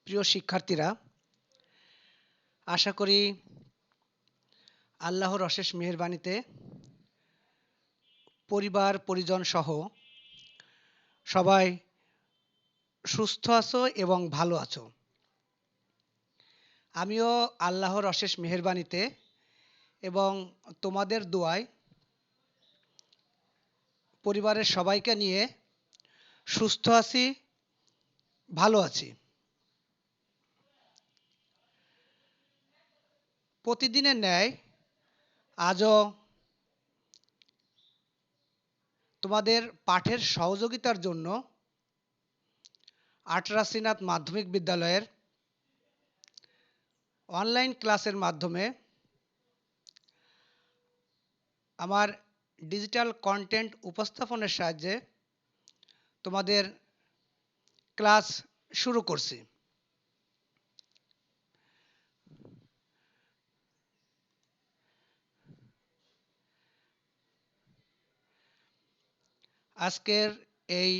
প্রিয় শিক্ষার্থীরা, আশা করি আল্লাহর অশেষ মেহেরবানিতে পরিবার পরিজন সহ সবাই সুস্থ আছো এবং ভালো আছো। আমিও আল্লাহর অশেষ মেহেরবানিতে এবং তোমাদের দোয়ায় পরিবারের সবাইকে নিয়ে সুস্থ আছি, ভালো আছি। প্রতিদিনের ন্যায় আজও তোমাদের পাঠের সহযোগিতার জন্য আটরা শ্রীনাথ মাধ্যমিক বিদ্যালয়ের অনলাইন ক্লাসের মাধ্যমে আমার ডিজিটাল কন্টেন্ট উপস্থাপনের সাহায্যে তোমাদের ক্লাস শুরু করছি। আজকের এই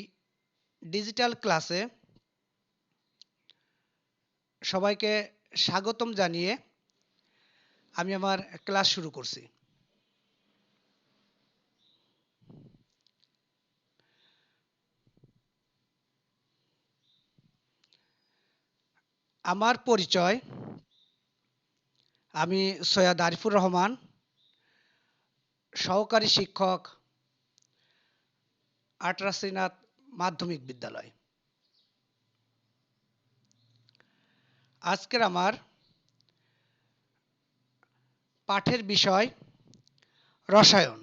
ডিজিটাল ক্লাসে সবাইকে স্বাগতম জানিয়ে আমি আমার ক্লাস শুরু করছি। আমার পরিচয়, আমি সৈয়দ আরিফুর রহমান, সহকারী শিক্ষক, আটরা শ্রীনাথ মাধ্যমিক বিদ্যালয়। আজকের আমার পাঠের বিষয় রসায়ন,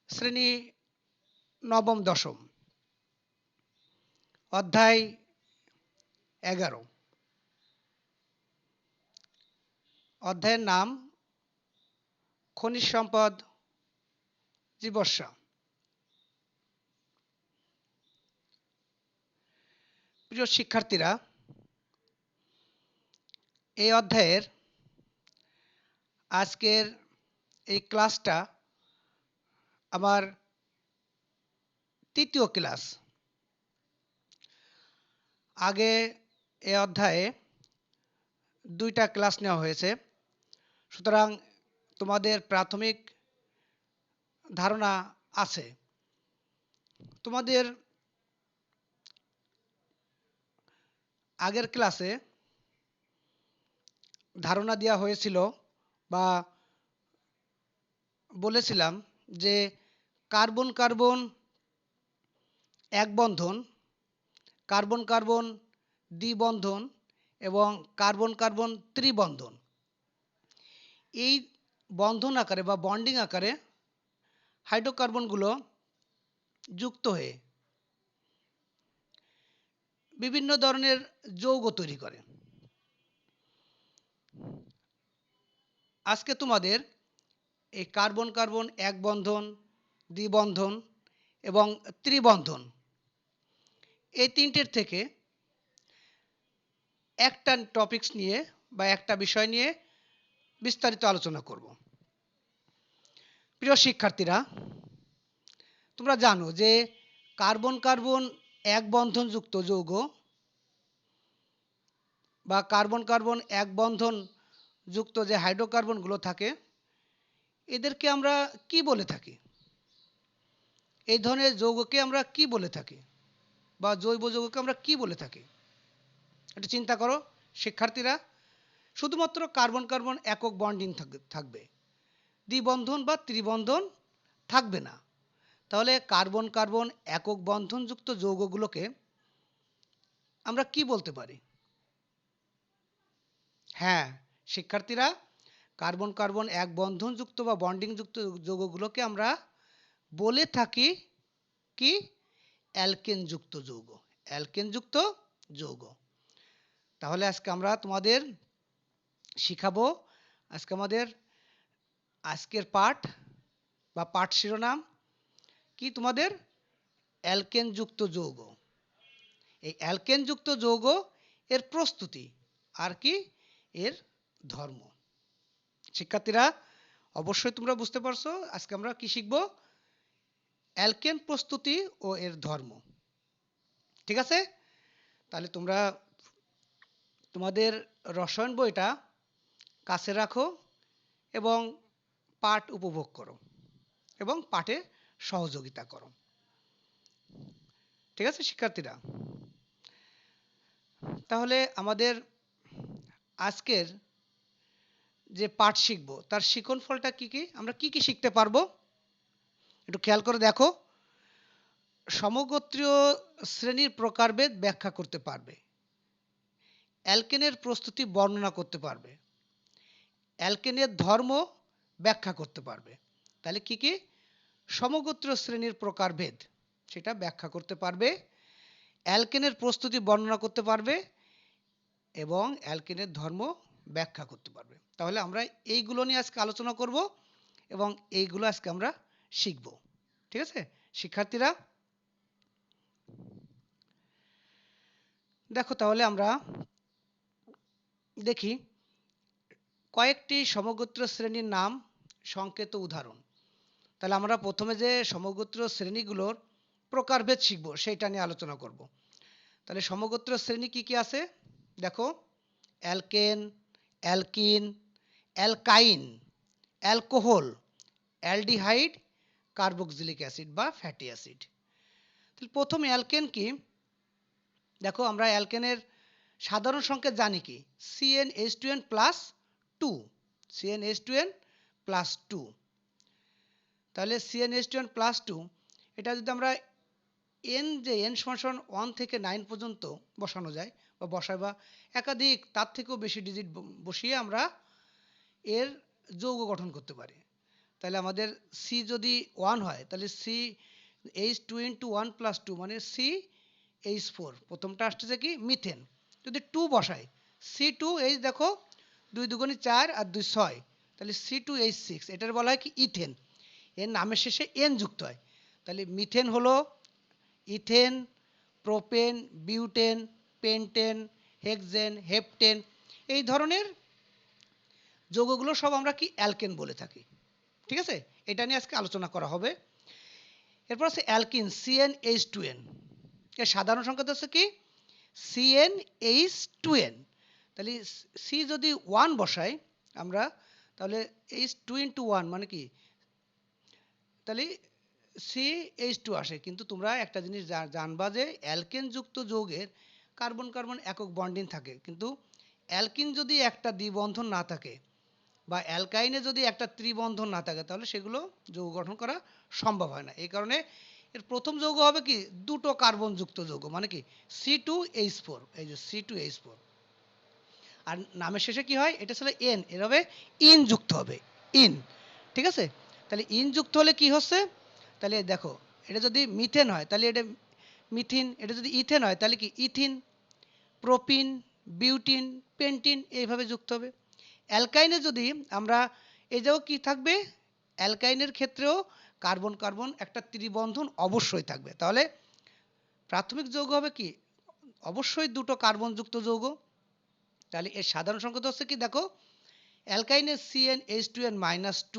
শ্রেণী নবম দশম, অধ্যায় 11। অধ্যায়ের নাম খনিজ সম্পদ জীবস্যা। প্রিয় শিক্ষার্থীরা, এই অধ্যায়ের আজকের এই ক্লাসটা আমার তৃতীয় ক্লাস। আগে এই অধ্যায়ে 2টা ক্লাস নেওয়া হয়েছে, সুতরাং তোমাদের প্রাথমিক ধারণা আছে। তোমাদের আগের ক্লাসে ধারণা দেওয়া হয়েছিল বা বলেছিলাম যে কার্বন কার্বন এক বন্ধন, কার্বন কার্বন দ্বিবন্ধন এবং কার্বন কার্বন ত্রিবন্ধন, এই বন্ধন আকারে বা বন্ডিং আকারে হাইড্রোকার্বনগুলো যুক্ত হয়ে বিভিন্ন ধরনের যৌগ তৈরি করে। আজকে তোমাদের এই কার্বন কার্বন এক বন্ধন, দ্বিবন্ধন এবং ত্রিবন্ধন, এই তিনটের থেকে একটা টপিকস নিয়ে বা একটা বিষয় নিয়ে বিস্তারিত আলোচনা করব। প্রিয় শিক্ষার্থীরা, তোমরা জানো যে কার্বন কার্বন এক বন্ধনযুক্ত যৌগ বা কার্বন কার্বন এক বন্ধন যুক্ত যে হাইড্রোকার্বনগুলো থাকে, এদেরকে আমরা কি বলে থাকি? এই ধরনের যৌগকে আমরা কি বলে থাকি বা জৈব যৌগকে আমরা কি বলে থাকি? একটু চিন্তা করো শিক্ষার্থীরা। শুধুমাত্র কার্বন কার্বন একক বন্ডিং থাকবে, দ্বিবন্ধন বা ত্রিবন্ধন থাকবে না। তাহলে কার্বন কার্বন একক বন্ধনযুক্ত যৌগগুলোকে আমরা কি বলতে পারি? হ্যাঁ শিক্ষার্থীরা, কার্বন কার্বন এক বন্ধনযুক্ত বা বন্ডিংযুক্ত যৌগগুলোকে আমরা বলে থাকি কি? অ্যালকেনযুক্ত যৌগ। অ্যালকেনযুক্ত যৌগ। তাহলে আজকে আমরা তোমাদের শিখাবো, আজকে আমাদের আজকের পাঠ বা পাঠ শিরোনাম কি তোমাদের? অ্যালকেনযুক্ত যৌগ। এই অ্যালকেনযুক্ত যৌগ এর প্রস্তুতি আর কি এর ধর্ম। শিক্ষার্থীরা অবশ্যই তোমরা বুঝতে পারছো আজকে আমরা কি শিখব? অ্যালকেন প্রস্তুতি ও এর ধর্ম। ঠিক আছে? তাহলে তোমরা তোমাদের রসায়ন বইটা কাছে রাখো এবং পাঠ উপভোগ করো এবং পাঠে সহযোগিতা করো। ঠিক আছে শিক্ষার্থীরা? তাহলে আমাদের আজকের যে পাঠ শিখব তার শিখন ফলটা কি কি, আমরা কি কি শিখতে পারবো একটু খেয়াল করে দেখো। সমগোত্রীয় শ্রেণীর প্রকারভেদ ব্যাখ্যা করতে পারবে, অ্যালকেনের প্রস্তুতি বর্ণনা করতে পারবে, অ্যালকেনের ধর্ম ব্যাখ্যা করতে পারবে। তাহলে কি কি? সমগোত্রীয় শ্রেণীর প্রকারভেদ সেটা ব্যাখ্যা করতে পারবে, অ্যালকেনের প্রস্তুতি বর্ণনা করতে পারবে এবং অ্যালকেনের ধর্ম ব্যাখ্যা করতে পারবে। তাহলে আমরা এইগুলো নিয়ে আজকে আলোচনা করব এবং এইগুলো আজকে আমরা শিখব। ঠিক আছে শিক্ষার্থীরা? দেখো তাহলে আমরা দেখি কয়েকটি সমগোত্রীয় শ্রেণীর নাম, সংকেত ও উদাহরণ। তাহলে আমরা প্রথমে যে সমগোত্রীয় শ্রেণীগুলোর প্রকারভেদ শিখব সেইটা নিয়ে আলোচনা করব। তাহলে সমগোত্রীয় শ্রেণী কি কি আছে দেখো, alkane, alkyne, অ্যালকাইন, alcohol, aldehyde, carboxylic acid বা ফ্যাটি অ্যাসিড। তাহলে প্রথম অ্যালকেন কি দেখো, আমরা অ্যালকেনের সাধারণ সংকেত জানি কি, CnH2n প্লাস 2, CnH2n প্লাস 2। তাহলে CnH2n প্লাস 2 এটা যদি আমরা n সমান 1 থেকে 9 পর্যন্ত বসানো যায় বা বসাই বা একাধিক তার থেকেও বেশি ডিজিট বসিয়ে আমরা এর যৌগ গঠন করতে পারি। তাহলে আমাদের C যদি 1 হয় তাহলে CH2 × 1 + 2 মানে CH4। প্রথমটা আসতেছে কি মিথেন। যদি 2 বসাই C2H, দেখো 2 × 2 = 4 আর 2 = 6, তাহলে C2H6 এটার বলা হয় কি ইথেন। এর নামের শেষে N যুক্ত হয়। তাহলে মিথেন হলো ethane, propane, butane, pentane, hexane, heptane, এই ধরনের যৌগগুলো সব আমরা কি অ্যালকেন বলে থাকি। ঠিক আছে, এটা নিয়ে আজকে আলোচনা করা হবে। এরপর আছে অ্যালকিন, CnH2n। এর সাধারণ সংকেত হচ্ছে কি CnH2n। তাহলে সি যদি 1 বসাই আমরা তাহলে H2 × 1 মানে কি, তাহলে CH2 আসে। কিন্তু তোমরা একটা জিনিস জানবা যে অ্যালকেন যুক্ত যৌগের কার্বন কার্বন একক বন্ডিং থাকে, কিন্তু অ্যালকিন যদি একটা দ্বিবন্ধন না থাকে বা অ্যালকাইনে যদি একটা ত্রিবন্ধন না থাকে তাহলে সেগুলো যৌগ গঠন করা সম্ভব হয় না। এই কারণে এর প্রথম যৌগ হবে কি দুটো কার্বন যুক্ত যৌগ, মানে কি C2H4, এই যে C2H4। আর নামের শেষে কি হয়, এটা ছিল N, এর হবে ইন যুক্ত হবে, ইন। ঠিক আছে, তাহলে ইন যুক্ত হলে কি হচ্ছে, তাহলে দেখো এটা যদি মিথেন হয় তাহলে এটা মিথিন, এটা যদি ইথেন হয় তাহলে কি ইথিন, প্রোপিন, বিউটিন, পেন্টিন এইভাবে যুক্ত হবে। অ্যালকাইনে যদি আমরা এই যাও কি থাকবে, অ্যালকাইনের ক্ষেত্রেও কার্বন কার্বন একটা ত্রিবন্ধন অবশ্যই থাকবে। তাহলে প্রাথমিক যৌগ হবে কি অবশ্যই দুটো কার্বনযুক্ত যৌগ। তাহলে এর সাধারণ সংকেত হচ্ছে কি দেখো, অ্যালকাইনের CnH2n-2।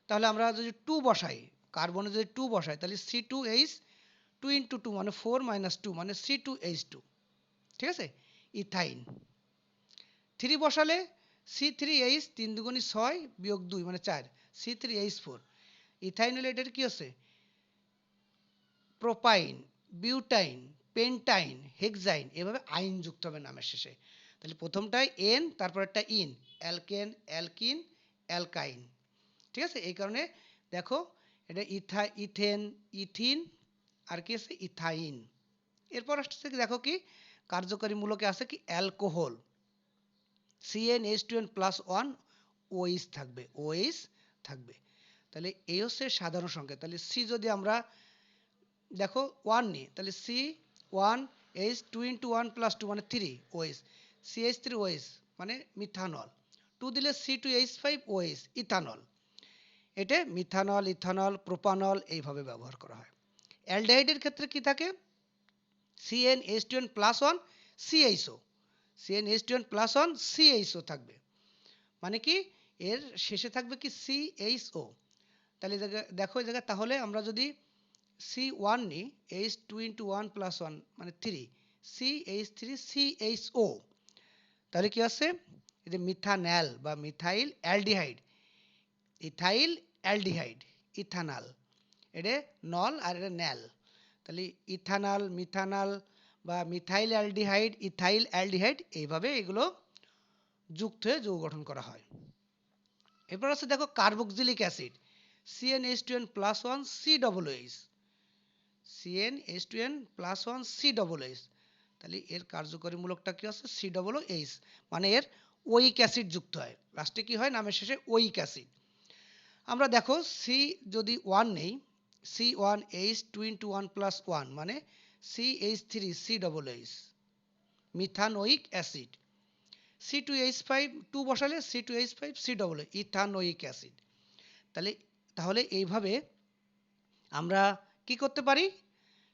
তাহলে আমরা যদি 2 বসাই, কার্বনে যদি 2 বসাই তাহলে C2H 2 × 2 মানে 4 - 2 মানে C2H2। ঠিক আছে, ইথাইন। 3 বসালে C3H 3 × 2 = 6 - 2 মানে 4 C3H4। ইথাইন হলে এটার কি হচ্ছে প্রোপাইন, বিউটাইন, পেন্টাইন, হেক্সাইন, এভাবে আইন যুক্ত হবে নামের শেষে। তাহলে প্রথমটাই এন, তারপর একটা ইন, অ্যালকেন, অ্যালকিন, অ্যালকাইন। ঠিক আছে, এই কারণে দেখো এটা ইথেন, ইথিন আর কি আছে ইথাইন। এরপর আসছে কি দেখো কি কার্যকারী মূলকে আছে কি অ্যালকোহল, CnH2n+1 OH থাকবে, OH থাকবে। তাহলে এই হচ্ছে সাধারণ সংকেত। তাহলে সি যদি আমরা দেখো 1 নিই তাহলে C1H2 × 1 + 2 মানে 3 OH, CH3OH মানে মিথানল, 2 দিলে C2H5OH ইথানল। এটা মিথানল, ইথানল, প্রোপানল এইভাবে ব্যবহার করা হয়। অ্যালডিহাইডের ক্ষেত্রে কি থাকে, CnH2n+1 CHO, CnH2n+1 CHO থাকবে, মানে কি এর শেষে থাকবে কি CHO। তাহলে দেখো এই জায়গায় তাহলে আমরা যদি C1 নিই H2 × 1 + 1 মানে 3 CH3CHO, তাহলে কি আছে, এই যে মিথানল বা methyl aldehyde, ethyl aldehyde, ethanol, এটা নল আর এটা ন্যাল, তাহলে ইথানল, মিথানল বা মিথাইল অ্যালডিহাইড, ইথাইল অ্যালডিহাইড, এইভাবে এগুলো যুক্ত হয়ে যৌগ গঠন করা হয়। এরপর আছে দেখো carboxylic acid, CnH2n+1 COOH, CnH2n+1 COOH, তাহলে এর কার্যকরী মূলকটা কি আছে, COOH, মানে এর ওইক অ্যাসিড যুক্ত হয়, লাস্টে কি হয়, নামের শেষে ওইক অ্যাসিড। আমরা দেখো সি যদি 1 নেই, C1H2 * 1 + 1 মানে CH3COOH, মিথানোইক অ্যাসিড। C2H5 2 বসালে C2H5 COOH, ইথানোইক অ্যাসিড। তাহলে এইভাবে আমরা কি করতে পারি,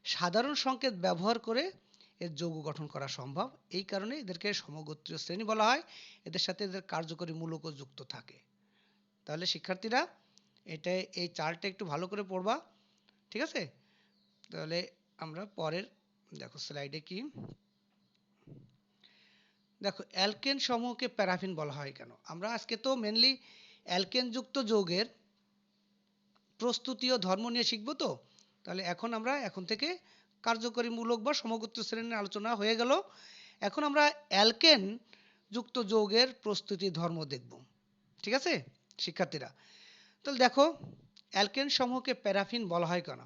সাধারণ সংকেত ব্যবহার করে এর যৌগ গঠন করা সম্ভব। এই কারণে এদেরকে সমগোত্রীয় শ্রেণী বলা হয়, এদের সাথে এদের কার্যকরী মূলকও যুক্ত থাকে। তাহলে শিক্ষার্থীরা এই চার্টটা একটু ভালো করে পড়বা, ঠিক আছে? তাহলে আমরা পরের দেখো স্লাইডে কি দেখো, অ্যালকেন সমূহকে প্যারাফিন বলা হয় কেন। আমরা আজকে তো মেনলি অ্যালকেন যুক্ত যৌগের প্রস্তুতি ও ধর্ম নিয়ে শিখব। তো তাহলে এখন থেকে কার্যকরী মূলক বা সমগোত্র শ্রেণীর আলোচনা হয়ে গেল। এখন আমরা অ্যালকেন যুক্ত যৌগের প্রস্তুতি ধর্ম দেখব, ঠিক আছে শিক্ষার্থীরা? তাহলে দেখো, অ্যালকেন সমূহকে প্যারাফিন বলা হয় কেন।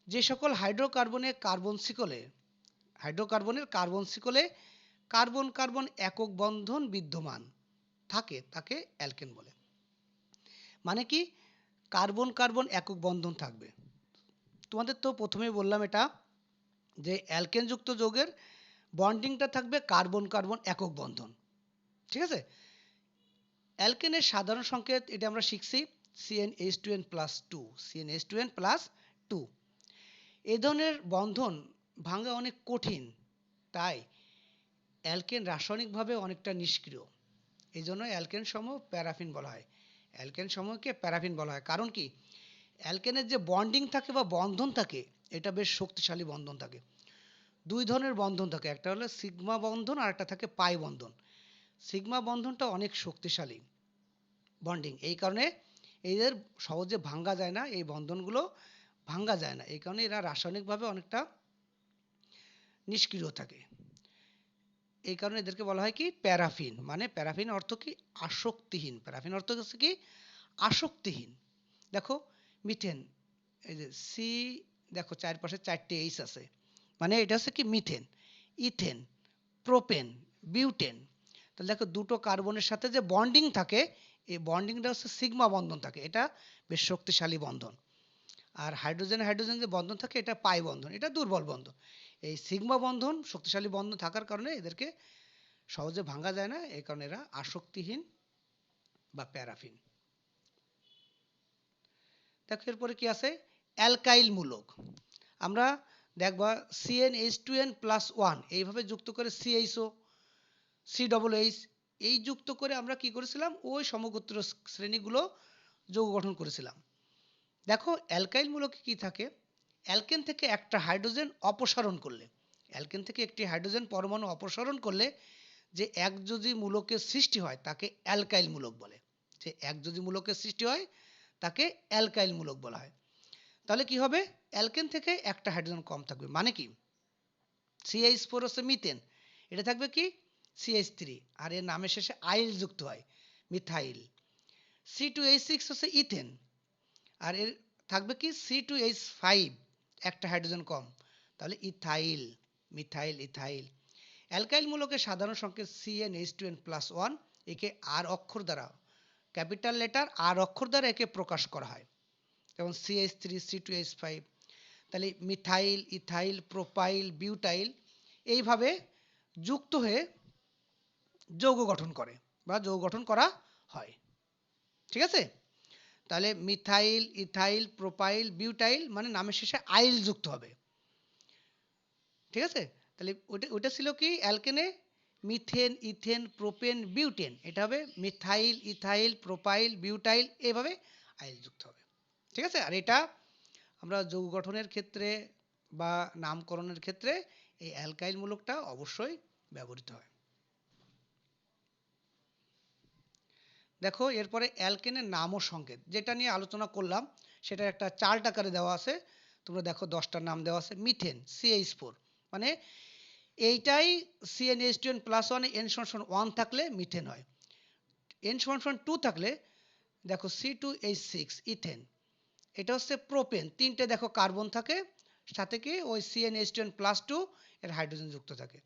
যে সকল হাইড্রোকার্বনের কার্বন শিকলে কার্বন কার্বন একক বন্ধন বিদ্যমান থাকে তাকে অ্যালকেন বলে। মানে কি, কার্বন কার্বন একক বন্ধন থাকবে। তোমাদের তো প্রথমেই বললাম এটা, যে অ্যালকেন যুক্ত যৌগের বন্ডিংটা থাকবে কার্বন কার্বন একক বন্ধন, ঠিক আছে? অ্যালকেনের সাধারণ সংকেত এটা আমরা শিখছি, CnH2n+2, CnH2n+2। এই ধরনের বন্ধন ভাঙা অনেক কঠিন, তাই অ্যালকেন রাসায়নিকভাবে অনেকটা নিষ্ক্রিয়। এই জন্য অ্যালকেন সমূহ প্যারাফিন বলা হয়। অ্যালকেন সমূহকে প্যারাফিন বলা হয়, কারণ কি, অ্যালকেনের যে বন্ডিং থাকে বা বন্ধন থাকে, এটা বেশ শক্তিশালী বন্ধন থাকে। দুই ধরনের বন্ধন থাকে, একটা হলো সিগমা বন্ধন আর একটা থাকে পাই বন্ধন। সিগমা বন্ধনটা অনেক শক্তিশালী বন্ডিং, এই কারণে এদের সহজে ভাঙ্গা যায় না, এই বন্ধনগুলো ভাঙ্গা যায় না, এই কারণে এরা রাসায়নিকভাবে অনেকটা নিষ্ক্রিয় থাকে। এই কারণে এদেরকে বলা হয় কি প্যারাফিন। মানে প্যারাফিন অর্থ কি, আসক্তিহীন। প্যারাফিন অর্থ হচ্ছে কি আসক্তিহীন। দেখো মিথেন, এই যে সি, দেখো চারপাশে 4টে এইচ আছে, মানে এটা হচ্ছে কি মিথেন, ইথেন, প্রোপেন, বিউটেন। তাহলে দেখো দুটো কার্বনের সাথে যে বন্ডিং থাকে, এই বন্ডিংটা হচ্ছে সিগমা বন্ধন থাকে, এটা বেশ শক্তিশালী বন্ধন। আর হাইড্রোজেন হাইড্রোজেন যে বন্ধন থাকে, এটা পাই বন্ধন, এটা দুর্বল বন্ধন। এই সিগমা বন্ধন শক্তিশালী বন্ধন থাকার কারণে এদেরকে সহজে ভাঙা যায় না, এই কারণে এরা আসক্তিহীন বা প্যারাফিন। দেখো এরপরে কি আছে, অ্যালকাইল মূলক। আমরা দেখবা CnH2n+1 এইভাবে যুক্ত করে CHO, COOH, এই যুক্ত করে আমরা কি করেছিলাম, ওই সমগোত্র শ্রেণীগুলো যৌগ গঠন করেছিলাম। দেখো অ্যালকাইল মূলকে কি থাকে, অ্যালকেন থেকে একটা হাইড্রোজেন অপসারণ করলে, অ্যালকেন থেকে একটি হাইড্রোজেন পরমাণু অপসারণ করলে যে একযোজী মূলকের সৃষ্টি হয় তাকে অ্যালকাইল মূলক বলে। যে একযোজী মূলকের সৃষ্টি হয় তাকে অ্যালকাইল মূলক বলা হয়। তাহলে কি হবে, অ্যালকেন থেকে একটা হাইড্রোজেন কম থাকবে, মানে কি CH4 হচ্ছে মিথেন, এটা থাকবে কি CH3, আর এর নামের শেষে আইল যুক্ত হয়, মিথাইল। C2H6 হচ্ছে ইথেন, আর এর থাকবে কি C2H5, একটা হাইড্রোজেন কম, তাহলে ইথাইল, মিথাইল, ইথাইল। অ্যালকাইল মূলকের সাধারণ সংকেত CnH2n+1, একে আর অক্ষর দ্বারা, ক্যাপিটাল লেটার আর অক্ষর দ্বারা একে প্রকাশ করা হয়, যেমন CH3, C2H5। তাহলে মিথাইল, ইথাইল, প্রোপাইল, বিউটাইল এইভাবে যুক্ত হয়ে যৌগ গঠন করে বা যৌগ গঠন করা হয়, ঠিক আছে? তাহলে মিথাইল, ইথাইল, প্রোপাইল, বিউটাইল মানে নামের শেষে আইল যুক্ত হবে, ঠিক আছে? তাহলে ওটা ছিল কি অ্যালকেনে মিথেন, ইথেন, প্রোপেন, বিউটেন, এটা হবে মিথাইল, ইথাইল, প্রোপাইল, বিউটাইল, এইভাবে আইল যুক্ত হবে, ঠিক আছে? আর এটা আমরা যৌগ গঠনের ক্ষেত্রে বা নামকরণের ক্ষেত্রে এই অ্যালকাইল মূলকটা অবশ্যই ব্যবহৃত হয়। দেখো এরপরে অ্যালকেনের নাম ও সংকেত, যেটা নিয়ে আলোচনা করলাম সেটা একটা চার্ট আকারে দেওয়া আছে। তোমরা দেখো 10টার নাম দেওয়া আছে। মিথেন CH4, মানে এইটাই CnH2n+1 N=1 থাকলে মিথেন হয়। N=2 থাকলে দেখো C2H6 ইথেন। এটা হচ্ছে প্রোপেন, তিনটে দেখো কার্বন থাকে, সাথে কি ওই CnH2n+2 এর হাইড্রোজেন যুক্ত থাকে।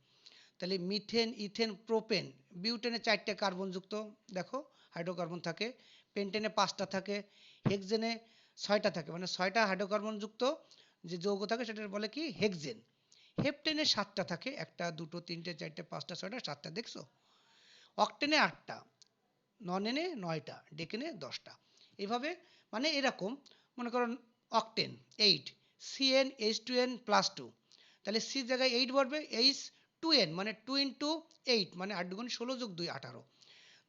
তাহলে মিথেন, ইথেন, প্রোপেন। বিউটেনে 4টে কার্বন যুক্ত দেখো হাইড্রোকার্বন থাকে, পেন্টেনে 5টা থাকে, হেক্সেনে 6টা থাকে, মানে 6টা হাইড্রোকার্বন যুক্ত যে যৌগ থাকে সেটা বলে কি হেক্সেন। হেপটেনে 7টা থাকে, 1টা 2টো 3টে 4টে 5টা 6টা 7টা, দেখছো? অক্টেনে 8টা, ননেনে 9টা, ডেকেনে 10টা। এইভাবে মানে এরকম মনে করুন অক্টেন 8 CnH2n+2, তাহলে সি জায়গায় 8 বলবে, H2n মানে 2 ইন্টু 8 মানে 8 দুগুণ 16 যোগ 2 18।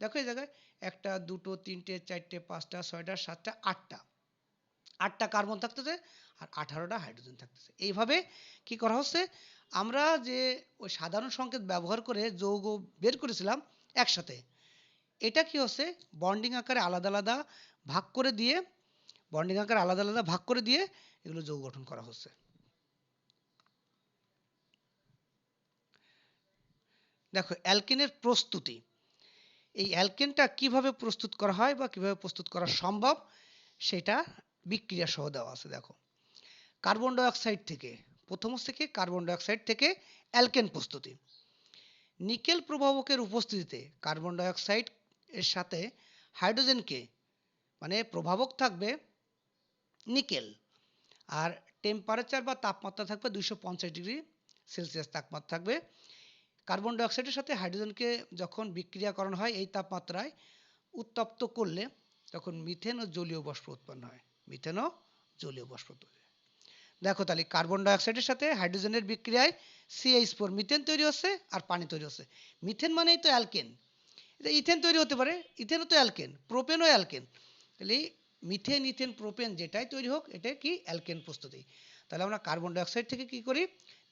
দেখো এই জায়গায় 1টা 2টো 3টে 4টে 5টা 6টা 7টা 8টা কার্বন থাকতেছে আর 18টা হাইড্রোজেন থাকতেছে। এইভাবে কি করা হচ্ছে, আমরা যে ওই সাধারণ সংকেত ব্যবহার করে যৌগ বের করেছিলাম একসাথে, এটা কি হচ্ছে বন্ডিং আকারে আলাদা আলাদা ভাগ করে দিয়ে, বন্ডিং আকারে আলাদা আলাদা ভাগ করে দিয়ে এগুলো যৌগ গঠন করা হচ্ছে। দেখো অ্যালকেনের প্রস্তুতি, এই অ্যালকেনটা কিভাবে প্রস্তুত করা হয় বা কিভাবে প্রস্তুত করা সম্ভব সেটা বিক্রিয়া সহ দেওয়া আছে। দেখো কার্বন ডাই অক্সাইড থেকে, প্রথম হচ্ছে কি কার্বন ডাই অক্সাইড থেকে অ্যালকেন প্রস্তুতি। নিকেল প্রভাবকের উপস্থিতিতে কার্বন ডাই অক্সাইড এর সাথে হাইড্রোজেনকে, মানে প্রভাবক থাকবে নিকেল, আর টেম্পারেচার বা তাপমাত্রা থাকবে 250 ডিগ্রি সেলসিয়াস তাপমাত্রা থাকবে। কার্বন ডাই অক্সাইডের সাথে হাইড্রোজেনকে যখন বিক্রিয়া করানো হয় এই তাপমাত্রায় উত্তপ্ত করলে তখন মিথেন ও জলীয় বাষ্প উৎপন্ন হয়। মিথেন ও জলীয় বাষ্প তৈরি হয়। দেখো তাহলে কার্বন ডাই অক্সাইডের সাথে হাইড্রোজেনের বিক্রিয়ায় CH4 মিথেন তৈরি হচ্ছে আর পানি তৈরি হচ্ছে। মিথেন মানেই তো অ্যালকেন, এটা ইথেন তৈরি হতে পারে, ইথেনও তো অ্যালকেন, প্রোপেনও অ্যালকেন। তাহলে মিথেন ইথেন প্রোপেন যেটাই তৈরি হোক এটা কি অ্যালকেন প্রস্তুতি। তাহলে আমরা কার্বন ডাই অক্সাইড থেকে কি করি,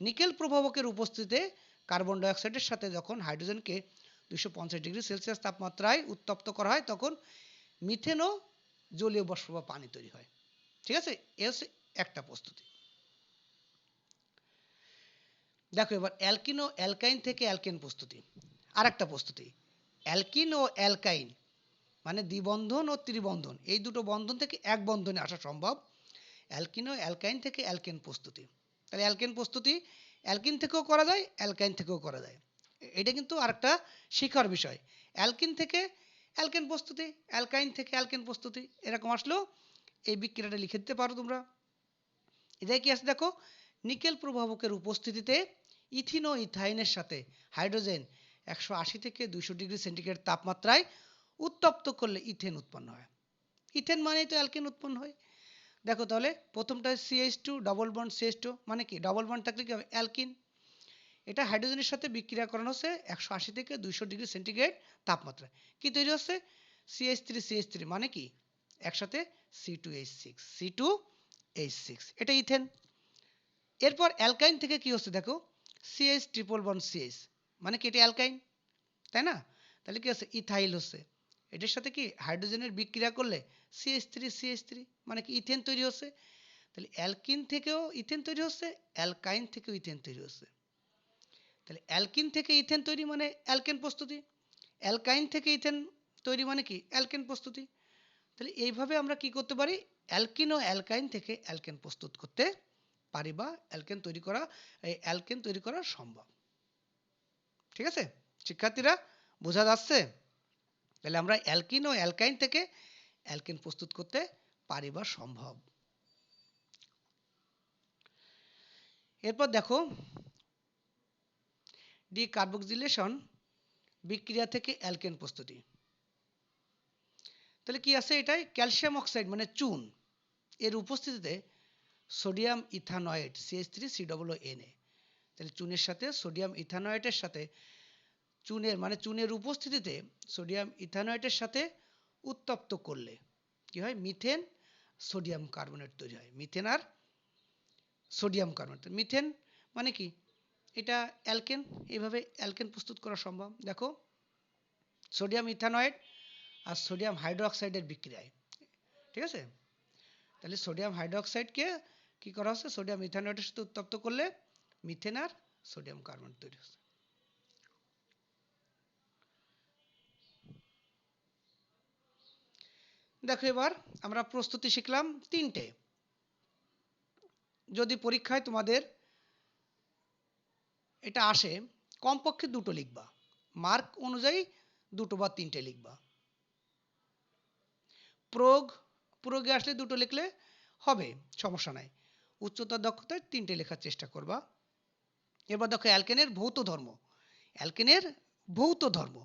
নিকেল প্রভাবকের উপস্থিতিতে কার্বন ডাই অক্সাইডের সাথে যখন হাইড্রোজেনকে 250 ডিগ্রি সেলসিয়াস তাপমাত্রায় উত্তপ্ত করা হয় তখন মিথেন ও জলীয় বাষ্প বা পানি তৈরি হয়। ঠিক আছে, এ হচ্ছে একটা প্রস্তুতি। দেখো এবার অ্যালকিন ও অ্যালকাইন থেকে অ্যালকেন প্রস্তুতি, আর একটা প্রস্তুতি। অ্যালকিন ও অ্যালকাইন মানে দ্বিবন্ধন ও ত্রিবন্ধন, এই দুটো বন্ধন থেকে এক বন্ধনে আসা সম্ভব। অ্যালকিন ও অ্যালকাইন থেকে অ্যালকেন প্রস্তুতি। তাহলে অ্যালকেন প্রস্তুতি অ্যালকিন থেকেও করা যায়, অ্যালকাইন থেকেও করা যায়। এটা কিন্তু আরেকটা শিখার বিষয়। অ্যালকিন থেকে অ্যালকেন প্রস্তুতি, অ্যালকাইন থেকে অ্যালকেন প্রস্তুতি, এরকম আসলেও এই বিক্রিয়াটা লিখে দিতে পারো তোমরা। এটাই কি আছে দেখো, নিকেল প্রভাবকের উপস্থিতিতে ইথিন ও ইথাইনের সাথে হাইড্রোজেন 180 থেকে 200 ডিগ্রি সেন্টিগ্রেড তাপমাত্রায় উত্তপ্ত করলে ইথেন উৎপন্ন হয়। ইথেন মানেই তো অ্যালকেন উৎপন্ন হয়। দেখো তাহলে প্রথমটা CH2 ডবল বন্ড CH2, মানে কি ডবল বন্ড থাকলে কি হবে অ্যালকিন। এটা হাইড্রোজেনের সাথে বিক্রিয়া করানো হচ্ছে 180 থেকে 200 ডিগ্রি সেন্টিগ্রেড তাপমাত্রায়। কি তৈরি হচ্ছে CH3 মানে কি একসাথে C2H6 এটা ইথেন। এরপর অ্যালকাইন থেকে কি হচ্ছে দেখো CH ট্রিপল বন্ড CH, মানে কি এটা অ্যালকাইন, তাই না? তাহলে কি হচ্ছে ইথাইল হচ্ছে, এটার সাথে কি হাইড্রোজেনের বিক্রিয়া করলে CH3 মানে কি ইথেন তৈরি হচ্ছে। তাহলে অ্যালকিন থেকেও ইথেন তৈরি হচ্ছে, অ্যালকাইন থেকেও ইথেন তৈরি হচ্ছে। তাহলে অ্যালকিন থেকে ইথেন তৈরি মানে অ্যালকেন প্রস্তুতি, অ্যালকাইন থেকে ইথেন তৈরি মানে কি অ্যালকেন প্রস্তুতি। তাহলে এইভাবে আমরা কি করতে পারি, অ্যালকিন ও অ্যালকাইন থেকে অ্যালকেন প্রস্তুত করতে পারি বা অ্যালকেন তৈরি করা সম্ভব। ঠিক আছে শিক্ষার্থীরা, বোঝা যাচ্ছে? তাহলে আমরা অ্যালকিন ও অ্যালকাইন থেকে অ্যালকেন প্রস্তুত করতে পারি বা সম্ভব। এরপর দেখো ডিকার্বক্সিলেশন বিক্রিয়া থেকে অ্যালকেন প্রস্তুতি। তাহলে কি আছে, এটাই ক্যালসিয়াম অক্সাইড মানে চুন এর উপস্থিতিতে সোডিয়াম ইথানয়েড CH3COONA, তাহলে চুনের সাথে সোডিয়াম ইথানয়েটের সাথে চুনের উপস্থিতিতে সোডিয়াম ইথানয়েটের সাথে উত্তপ্ত করলে কি হয় মিথেন সোডিয়াম কার্বনেট তৈরি হয়। মিথেন আর সোডিয়াম কার্বন। মিথেন মানে কি, এটা অ্যালকেন, এইভাবে অ্যালকেন প্রস্তুত করা সম্ভব। দেখো সোডিয়াম ইথানয়েড আর সোডিয়াম হাইড্রোক্সাইডের বিক্রিয়ায়, ঠিক আছে। তাহলে সোডিয়াম হাইড্রোক্সাইডকে কি করা হচ্ছে, সোডিয়াম ইথানয়েডের সাথে উত্তপ্ত করলে মিথেন আর সোডিয়াম কার্বন তৈরি হচ্ছে। দেখো এবার আমরা প্রস্তুতি শিখলাম তিনটে। যদি পরীক্ষায় তোমাদের এটা আসে, কমপক্ষে দুটো লিখবা, মার্ক অনুযায়ী দুটো বা তিনটে লিখবা। প্রয়োগে আসলে দুটো লিখলে হবে, সমস্যা নাই। উচ্চতর দক্ষতায় তিনটে লেখার চেষ্টা করবা। এবার দেখো অ্যালকেনের ভৌত ধর্ম। অ্যালকেনের ভৌত ধর্ম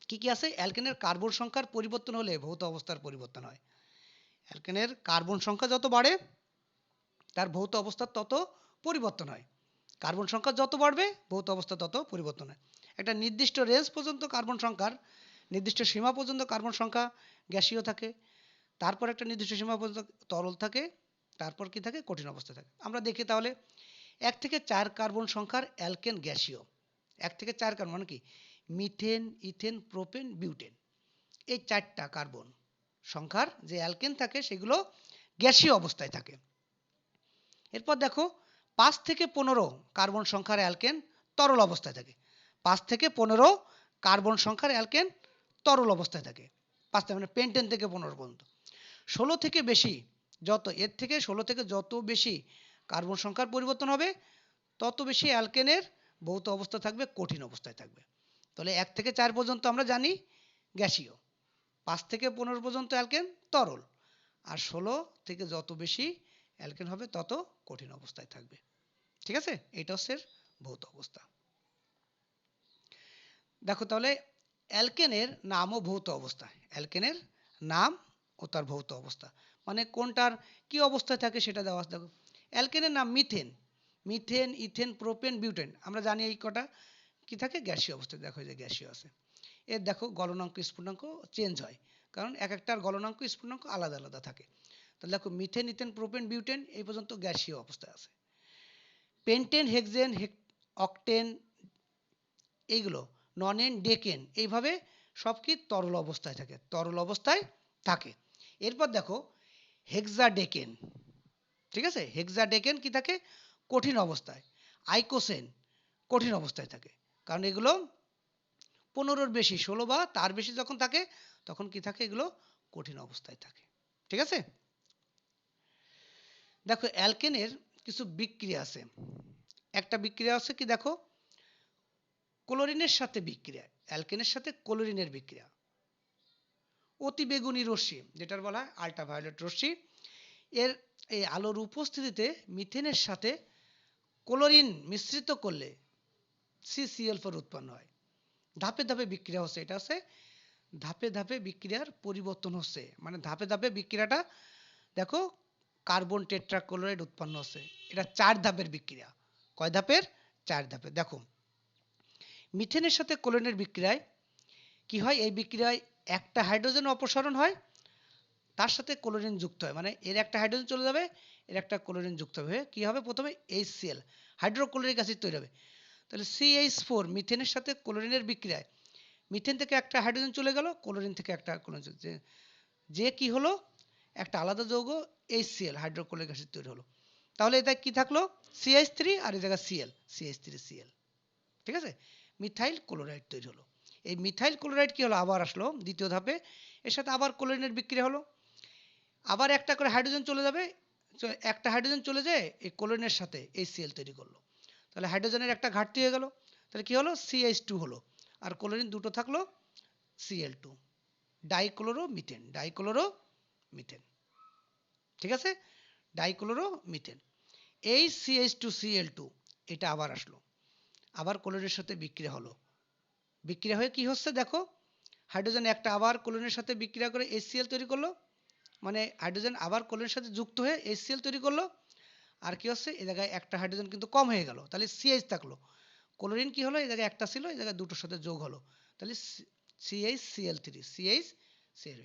কি কি আছে? অ্যালকেনের কার্বন সংখ্যার পরিবর্তন হলে ভৌত অবস্থার পরিবর্তন হয়। অ্যালকেনের কার্বন সংখ্যা যত বাড়ে তার ভৌত অবস্থার তত পরিবর্তন হয়। কার্বন সংখ্যা যত বাড়বে ভৌত অবস্থা তত পরিবর্তন হয়। একটা নির্দিষ্ট রেঞ্জ পর্যন্ত কার্বন সংখ্যার, নির্দিষ্ট সীমা পর্যন্ত কার্বন সংখ্যা গ্যাসীয় থাকে, তারপর একটা নির্দিষ্ট সীমা পর্যন্ত তরল থাকে, তারপর কি থাকে, কঠিন অবস্থা থাকে। আমরা দেখি তাহলে 1 থেকে 4 কার্বন সংখ্যার অ্যালকেন গ্যাসীয়। 1 থেকে 4 কার্বন মানে কি, মিথেন, ইথেন, প্রোপেন, বিউটেন, এই 4টা কার্বন সংখ্যার যে অ্যালকেন থাকে সেগুলো গ্যাসীয় অবস্থায় থাকে। এরপর দেখো 5 থেকে 15 কার্বন সংখ্যার অ্যালকেন তরল অবস্থায় থাকে। 5 থেকে 15 কার্বন সংখ্যার অ্যালকেন তরল অবস্থায় থাকে। 5 মানে পেন্টেন থেকে 15 পর্যন্ত। 16 থেকে বেশি, যত এর থেকে 16 থেকে যত বেশি কার্বন সংখ্যার পরিবর্তন হবে তত বেশি অ্যালকেনের ভৌত অবস্থা থাকবে, কঠিন অবস্থায় থাকবে। তাহলে 1 থেকে 4 পর্যন্ত আমরা জানি গ্যাসীয়, 5 থেকে 15 পর্যন্ত অ্যালকেন তরল, আর 16 থেকে যত বেশি অ্যালকেন হবে তত কঠিন অবস্থায় থাকবে। ঠিক আছে, এটা হচ্ছে ভৌত অবস্থা। দেখো তাহলে অ্যালকেনের নাম ও ভৌত অবস্থা, অ্যালকেনের নাম ও তার ভৌত অবস্থা মানে কোনটার কি অবস্থায় থাকে সেটা দেওয়া আছে। দেখো অ্যালকেনের নাম methane, methane, ethane, propane, butane, আমরা জানি এই কটা কি থাকে, গ্যাসীয় অবস্থায়। দেখো এই যে গ্যাসীয় আছে। এর দেখো গলনাঙ্ক স্ফুটনাঙ্ক চেঞ্জ হয়, কারণ এক একটার গলনাঙ্ক স্ফুটনাঙ্ক আলাদা আলাদা থাকে। তাহলে দেখো মিথেন, ইথেন, প্রোপেন, বিউটেন এই পর্যন্ত গ্যাসীয় অবস্থায় আছে। পেন্টেন, হেক্সেন, অকটেন এইগুলো, ননেন, ডেকেন, এইভাবে সব কি তরল অবস্থায় থাকে, তরল অবস্থায় থাকে। এরপর দেখো হেক্সাডেকেন, ঠিক আছে, হেক্সাডেকেন কি থাকে, কঠিন অবস্থায়। আইকোসেন কঠিন অবস্থায় থাকে, কারণ এগুলো 15-র বেশি, 16 বা তার বেশি যখন থাকে তখন কি থাকে, এগুলো কঠিন অবস্থায় থাকে। ঠিক আছে, দেখো অ্যালকেনের কিছু বিক্রিয়া আছে। একটা বিক্রিয়া আছে কি, দেখো ক্লোরিনের সাথে বিক্রিয়া, অ্যালকেনের সাথে ক্লোরিনের বিক্রিয়া। অতিবেগুনি রশ্মি, যেটার বলা হয় আল্ট্রাভায়োলেট রশ্মি, এর এই আলোর উপস্থিতিতে মিথেনের সাথে ক্লোরিন মিশ্রিত করলে CCl4 উৎপন্ন হয়। ধাপে ধাপে বিক্রিয়া হচ্ছে, এটা হচ্ছে ধাপে ধাপে বিক্রিয়ার পরিবর্তন হচ্ছে, মানে ধাপে ধাপে বিক্রিয়াটা দেখো কার্বন টেট্রাক্লোরাইড উৎপন্ন হচ্ছে। এটা 4 ধাপের বিক্রিয়া। কয় ধাপের? 4 ধাপের। দেখো মিথেনের সাথে ক্লোরিনের বিক্রিয়ায় কি হয়, এই বিক্রিয়ায় একটা হাইড্রোজেন অপসারণ হয়, তার সাথে ক্লোরিন যুক্ত হয়, মানে এর একটা হাইড্রোজেন চলে যাবে, এর একটা ক্লোরিন যুক্ত হবে, কি হবে, প্রথমে HCl হাইড্রোক্লোরিক অ্যাসিড তৈরি হবে। তাহলে CH4 মিথেনের সাথে ক্লোরিনের বিক্রিয়ায় মিথেন থেকে একটা হাইড্রোজেন চলে গেল, ক্লোরিন থেকে একটা ক্লোরিন, যে কি হলো, একটা আলাদা যৌগ HCl হাইড্রোক্লোরিক অ্যাসিড তৈরি হলো। তাহলে এটা কি থাকলো, CH3 আর এই জায়গায় Cl, CH3Cl। ঠিক আছে, মিথাইল ক্লোরাইড তৈরি হলো। এই মিথাইল ক্লোরাইড কি হলো, আবার আসলো দ্বিতীয় ধাপে, এর সাথে আবার ক্লোরিনের বিক্রিয়া হলো, আবার একটা করে হাইড্রোজেন চলে যাবে, একটা হাইড্রোজেন চলে যায় এই ক্লোরিনের সাথে HCl তৈরি করলো। তাহলে হাইড্রোজেনের একটা ঘাটতি হয়ে গেল, তাহলে কি হলো, CH2 হলো, আর ক্লোরিন দুটো থাকলো, Cl2, dichloro methane, dichloro methane. ঠিক আছে, ডাইক্লোরো মিথেন। এই CH2Cl2 এটা আবার আসলো, আবার ক্লোরিনের সাথে বিক্রিয়া হলো, বিক্রিয়া হয়ে কি হচ্ছে, দেখো হাইড্রোজেন একটা আবার ক্লোরিনের সাথে বিক্রিয়া করে HCl তৈরি করলো, মানে হাইড্রোজেন আবার ক্লোরিনের সাথে যুক্ত হয়ে HCl তৈরি করলো, আর কি হচ্ছে, এই জায়গায় একটা হাইড্রোজেন কিন্তু কম হয়ে গেল, তাহলে CH থাকলো, ক্লোরিন কি হলো, এই জায়গায় একটা ছিল, এই জায়গায় দুটোর সাথে যোগ হলো, তাহলে CHCl3, CHCl,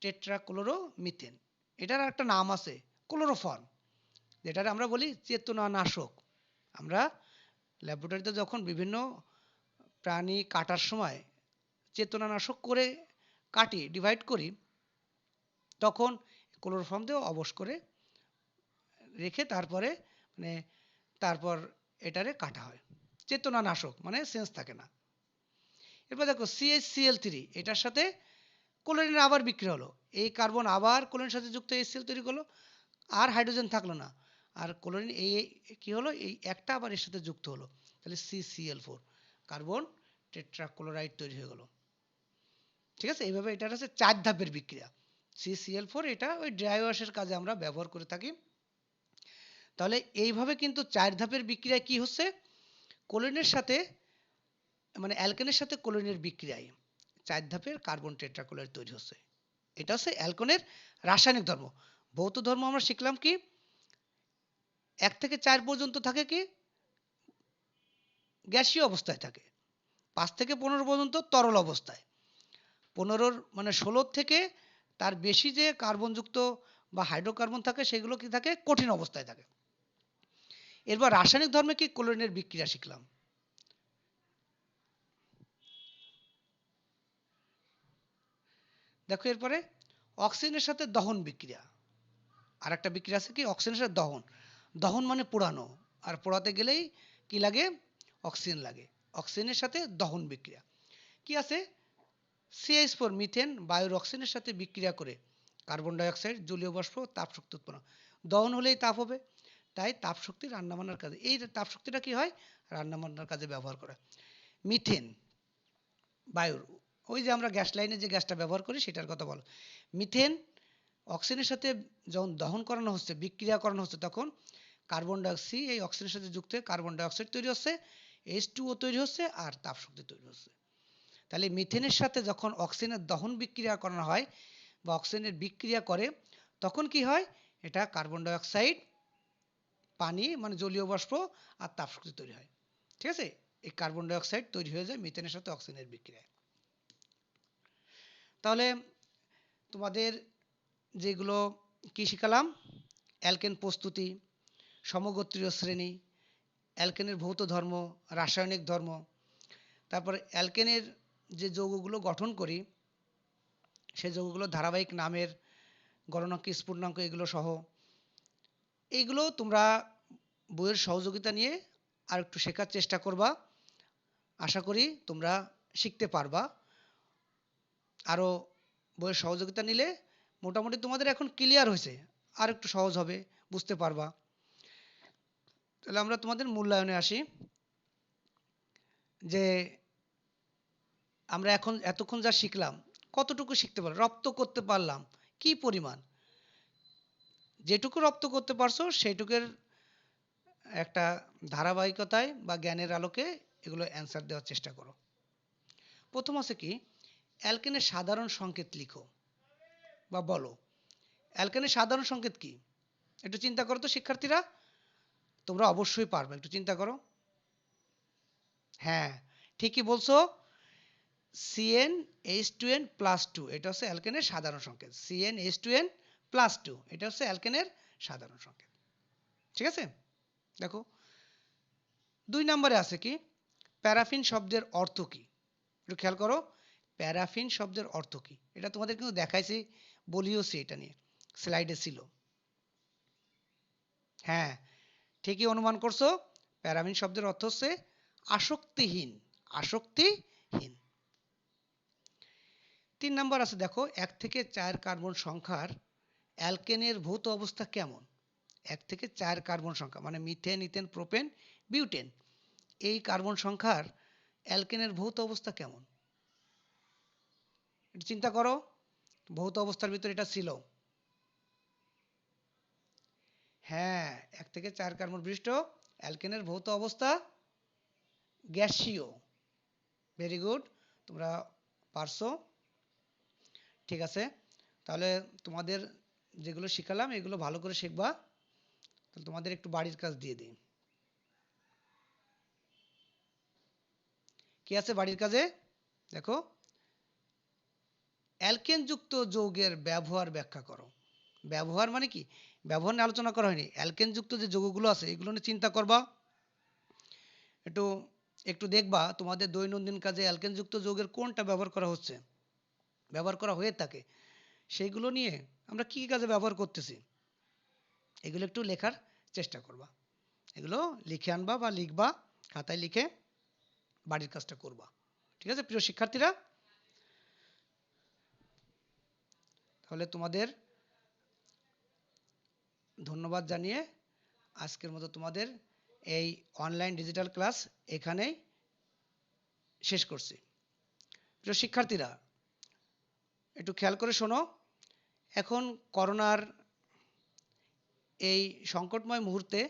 টেট্রাক্লোরো মিথেন। এটার একটা নাম আছে, ক্লোরোফর্ম, যেটার আমরা বলি চেতনানাশক। আমরা ল্যাবরেটরিতে যখন বিভিন্ন প্রাণী কাটার সময় চেতনানাশক করে কাটি, ডিভাইড করি, তখন ক্লোরোফর্ম দিয়ে অবশ করে রেখে তারপরে মানে তারপর এটারে কাটা হয়। চেতনানাশক মানে সেন্স থাকে না। এরপর দেখো CH3, এটার সাথে ক্লোরিনের আবার বিক্রিয়া হলো, এই কার্বন আবার ক্লোরিনের সাথে যুক্ত HCl তৈরি করলো, আর হাইড্রোজেন থাকলো না, আর ক্লোরিন এই কি হলো, এই একটা আবার এর সাথে যুক্ত হলো, তাহলে CCl4, কার্বন টেট্রাক্লোরাইড তৈরি হয়ে গেল। ঠিক আছে, এইভাবে এটা হচ্ছে 4 ধাপের বিক্রিয়া। CCl4 এটা ওই ড্রাই ওয়াশের কাজে আমরা ব্যবহার করে থাকি। তাহলে এইভাবে কিন্তু 4 ধাপের বিক্রিয়া কি হচ্ছে, ক্লোরিনের সাথে মানে অ্যালকেনের সাথে ক্লোরিনের বিক্রিয়ায় 4 ধাপের কার্বন টেট্রাক্লোরাইড তৈরি হচ্ছে। এটা হচ্ছে অ্যালকনের রাসায়নিক ধর্ম। ভৌত ধর্ম আমরা শিখলাম কি, 1 থেকে 4 পর্যন্ত থাকে কি গ্যাসীয় অবস্থায় থাকে, 5 থেকে 15 পর্যন্ত তরল অবস্থায়, 15 মানে 16 থেকে তার বেশি যে কার্বনযুক্ত বা হাইড্রোকার্বন থাকে সেগুলো কি থাকে কঠিন অবস্থায় থাকে। এরপর রাসায়নিক ধর্মে কি ক্লোরিনের বিক্রিয়া শিখলাম। দেখো এরপরে অক্সিজেনের সাথে দহন বিক্রিয়া, আর একটা বিক্রিয়া আছে কি অক্সিজেনের সাথে দহন। দহন মানে পোড়ানো, আর পোড়াতে গেলেই কি লাগে, অক্সিজেন লাগে। অক্সিজেনের সাথে দহন বিক্রিয়া কি আছে, CH4 মিথেন বায়ুর অক্সিজেনের সাথে বিক্রিয়া করে কার্বন ডাইঅক্সাইড জলীয় বাষ্প তাপ শক্তি উৎপন্ন। দহন হলেই তাপ হবে, তাই তাপ শক্তি রান্নাবান্নার কাজে, এই তাপ শক্তিটা কি হয় রান্নাবান্নার কাজে ব্যবহার করা। মিথেন বায়ুর, ওই যে আমরা গ্যাস লাইনে যে গ্যাসটা ব্যবহার করি সেটার কথা বলো। মিথেন অক্সিজেনের সাথে যখন দহন করানো হচ্ছে, বিক্রিয়া করানো হচ্ছে, তখন কার্বন ডাইঅক্সাইড এই অক্সিজেনের সাথে যুক্ত হয়ে কার্বন ডাইঅক্সাইড তৈরি হচ্ছে, H2O তৈরি হচ্ছে, আর তাপ শক্তি তৈরি হচ্ছে। তাহলে মিথেনের সাথে যখন অক্সিজেনের দহন বিক্রিয়া করানো হয় বা অক্সিজেনের বিক্রিয়া করে, তখন কি হয়, এটা কার্বন ডাইঅক্সাইড, পানি মানে জলীয় বাষ্প আর তাপ শক্তি তৈরি হয়। ঠিক আছে, এই কার্বন ডাইঅক্সাইড তৈরি হয়ে যায় মিথেনের সাথে অক্সিজেনের বিক্রিয়ায়। তাহলে তোমাদের যেগুলো কি শিখালাম, অ্যালকেন প্রস্তুতি, সমগোত্রীয় শ্রেণী, অ্যালকেনের ভৌত ধর্ম, রাসায়নিক ধর্ম, তারপর অ্যালকেনের যে যৌগগুলো গঠন করি সেই যৌগগুলো ধারাবাহিক নামের গণনাঙ্ক স্ফুটনাঙ্ক এগুলো সহ, এইগুলো তোমরা বইয়ের সহযোগিতা নিয়ে আর একটু শেখার চেষ্টা করবা। আশা করি তোমরা শিখতে পারবা। আরও বইয়ের সহযোগিতা নিলে মোটামুটি তোমাদের এখন ক্লিয়ার হয়েছে, আর একটু সহজ হবে, বুঝতে পারবা। তাহলে আমরা তোমাদের মূল্যায়নে আসি, যে আমরা এখন এতক্ষণ যা শিখলাম কতটুকু শিখতে পারলাম, রপ্ত করতে পারলাম কি পরিমাণ, যেটুকু রপ্ত করতে পারছো সেইটুকুর একটা ধারাবাহিকতায় বা জ্ঞানের আলোকে এগুলো অ্যান্সার দেওয়ার চেষ্টা করো। প্রথম আছে কি, অ্যালকেনের সাধারণ সংকেত লিখো বা বলো। অ্যালকেনের সাধারণ সংকেত কি, একটু চিন্তা করো তো শিক্ষার্থীরা, তোমরা অবশ্যই পারবে, একটু চিন্তা করো। হ্যাঁ ঠিকই বলছো, CnH2n+2 এটা হচ্ছে অ্যালকেনের সাধারণ সংকেত। CnH2n+2 এটা হচ্ছে অ্যালকেনের সাধারণ সংকেত। ঠিক আছে, দেখো 2 নম্বরে আছে কি, প্যারাফিন শব্দের অর্থ কি, একটু খেয়াল করো। প্যারাফিন শব্দের অর্থ কি, এটা তোমাদের কিন্তু দেখাইছি, বলিওছি, এটা নিয়ে স্লাইডে ছিল। হ্যাঁ ঠিকই অনুমান করছো, প্যারাফিন শব্দের অর্থ হচ্ছে আসক্তিহীন, আসক্তিহীন। 3 নম্বর আছে দেখো, 1 থেকে 4 কার্বন সংখ্যার অ্যালকেনের ভৌত অবস্থা কেমন। 1 থেকে 4 কার্বন সংখ্যা মানে মিথেন, ইথেন, প্রোপেন, বিউটেন, এই কার্বন সংখ্যার অ্যালকেনের ভৌত অবস্থা কেমন, একটু চিন্তা করো। ভৌত অবস্থার ভিতরে এটা ছিল। হ্যাঁ 1 থেকে 4 কার্বন বিশিষ্ট অ্যালকেনের ভৌত অবস্থা গ্যাসীয়। ভেরি গুড, তোমরা পারছো। ঠিক আছে, তাহলে তোমাদের যেগুলো শিখালাম এগুলো ভালো করে শিখবা। তাহলে তোমাদের একটু বাড়ির কাজ দিয়ে দিই। কি আছে বাড়ির কাজে, দেখো অ্যালকেনযুক্ত যৌগের ব্যবহার ব্যাখ্যা করো। ব্যবহার মানে কি, ব্যবহার নিয়ে আলোচনা করা হয়নি। অ্যালকেনযুক্ত যে যৌগগুলো আছে এগুলো নিয়ে চিন্তা করবা। একটু একটু দেখবা তোমাদের দৈনন্দিন কাজে অ্যালকেনযুক্ত যৌগের কোনটা ব্যবহার করা হচ্ছে, ব্যবহার করা হয়ে থাকে, সেইগুলো নিয়ে আমরা কী কী কাজে ব্যবহার করতেছি এগুলো একটু লেখার চেষ্টা করবা। এগুলো লিখে আনবা বা লিখবা, খাতায় লিখে বাড়ির কাজটা করবা। ঠিক আছে প্রিয় শিক্ষার্থীরা? তাহলে তোমাদের ধন্যবাদ জানিয়ে আজকের মতো তোমাদের এই অনলাইন ডিজিটাল ক্লাস এখানেই শেষ করছি। প্রিয় শিক্ষার্থীরা একটু খেয়াল করে শোনো, এখন করোনার এই সংকটময় মুহূর্তে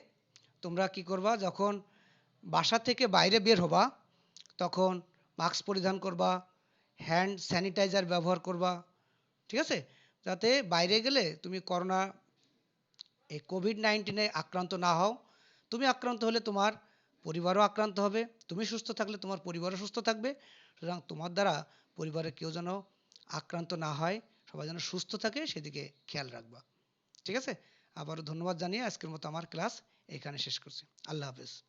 তোমরা কি করবা, যখন বাসা থেকে বাইরে বের হবা তখন মাস্ক পরিধান করবা, হ্যান্ড স্যানিটাইজার ব্যবহার করবা। ঠিক আছে, যাতে বাইরে গেলে তুমি করোনা এই কোভিড-19 আক্রান্ত না হও। তুমি আক্রান্ত হলে তোমার পরিবারও আক্রান্ত হবে, তুমি সুস্থ থাকলে তোমার পরিবারও সুস্থ থাকবে। সুতরাং তোমার দ্বারা পরিবারের কেউ যেন আক্রান্ত না হয়, সবাই যেন সুস্থ থাকে সেদিকে খেয়াল রাখবা। ঠিক আছে, আবারও ধন্যবাদ জানিয়ে আজকের মতো আমার ক্লাস এখানে শেষ করছি। আল্লাহ হাফেজ।